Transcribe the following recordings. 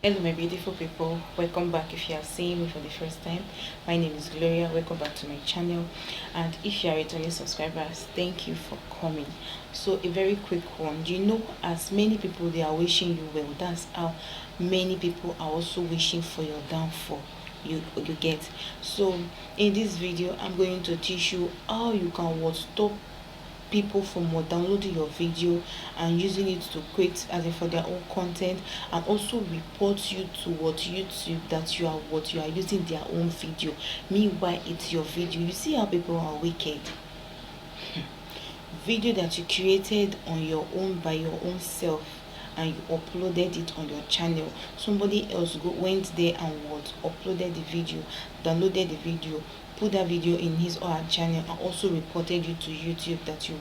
Hello, my beautiful people. Welcome back. If you are seeing me for the first time, my name is Gloria. Welcome back to my channel. And if you are returning subscribers, thank you for coming. So, a very quick one. Do you know, as many people they are wishing you well, that's how many people are also wishing for your downfall. You get. So, in this video, I'm going to teach you how you can stop people from downloading your video and using it to create as for their own content, and also report you to YouTube that you are using their own video, meanwhile it's your video. You see how people are wicked. Video that you created on your own by your own self, and you uploaded it on your channel. Somebody else went there and uploaded the video, downloaded the video, put that video in his or her channel, and also reported you to YouTube that you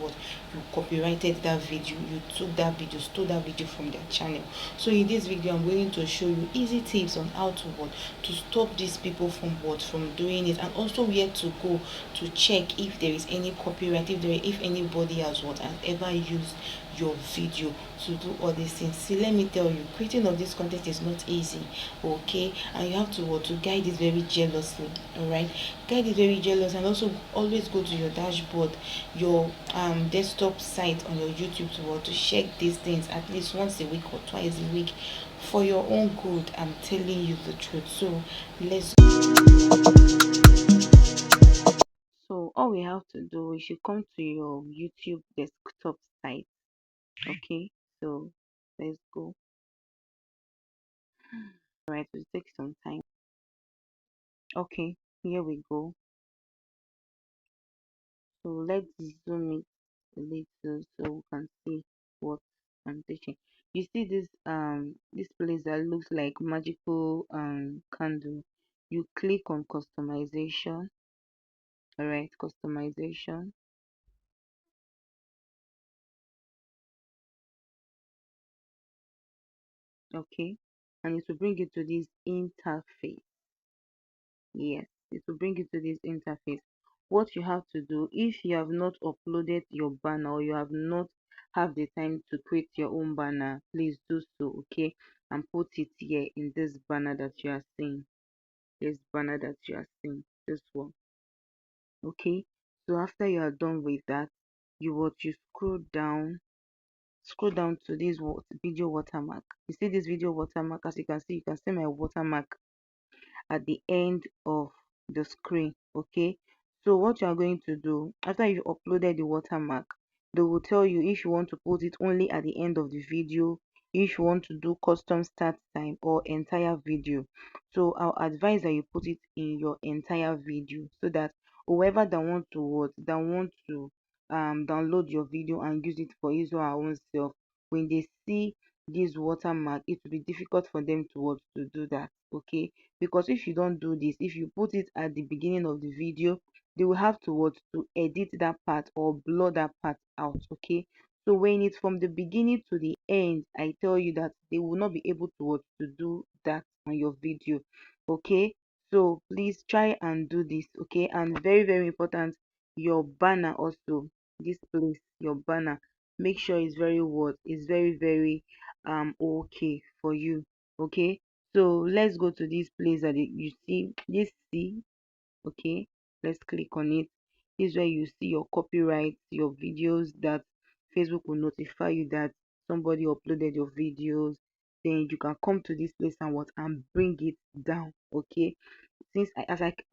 copyrighted that video, you took that video, stole that video from their channel. So in this video, I'm going to show you easy tips on how to stop these people from doing it, and also where to go to check if there is any copyright, if anybody has ever used your video to do all these things. See, let me tell you, creating of this content is not easy, okay? And you have to guide it very jealously. All right, guide it very jealous, and also always go to your dashboard, your desktop site on your YouTube to check these things at least once a week or twice a week for your own good. I'm telling you the truth. So let's so all we have to do is you come to your YouTube desktop site. Okay, so let's go. All right, it will take some time. Okay, here we go. So let's zoom it a little so we can see what I'm teaching. You see this place that looks like magical candle. You click on customization. All right, customization. Okay, and it will bring you to this interface. Yes, it will bring you to this interface. What you have to do, if you have not uploaded your banner, or you have not have the time to create your own banner, please do so, okay? And put it here in this banner that you are seeing. This banner that you are seeing, this one. Okay. So after you are done with that, you scroll down to this video watermark. You see this video watermark. As you can see my watermark at the end of the screen. Okay, so what you are going to do after you uploaded the watermark, they will tell you if you want to put it only at the end of the video, if you want to do custom start time or entire video. So I'll advise that you put it in your entire video, so that whoever that want to download your video and use it for his or her own self, when they see this watermark, it will be difficult for them to do that. Okay, because if you don't do this, if you put it at the beginning of the video, they will have to edit that part or blur that part out. Okay, so when it's from the beginning to the end, I tell you that they will not be able to do that on your video. Okay, so please try and do this. Okay, and very very important, your banner also, this place, your banner, make sure it's very what is very very okay for you. Okay, so let's go to this place that you see this C. Okay, let's click on it. This is where you see your copyright, your videos, that Facebook will notify you that somebody uploaded your videos. Then you can come to this place and bring it down. Okay, since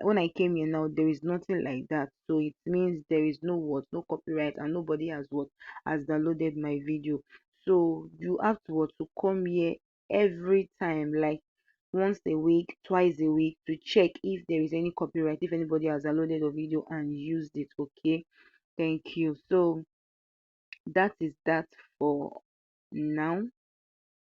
when I came here now, there is nothing like that, so it means there is no copyright, and nobody has downloaded my video. So you have to come here every time, like once a week, twice a week, to check if there is any copyright, if anybody has downloaded a video and used it. Okay, thank you. So that is that for now.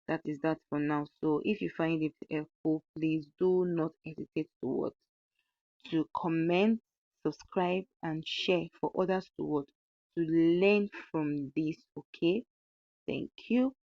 That is that for now. So if you find it helpful, please do not hesitate to comment, subscribe, and share for others to learn from this. Okay, thank you.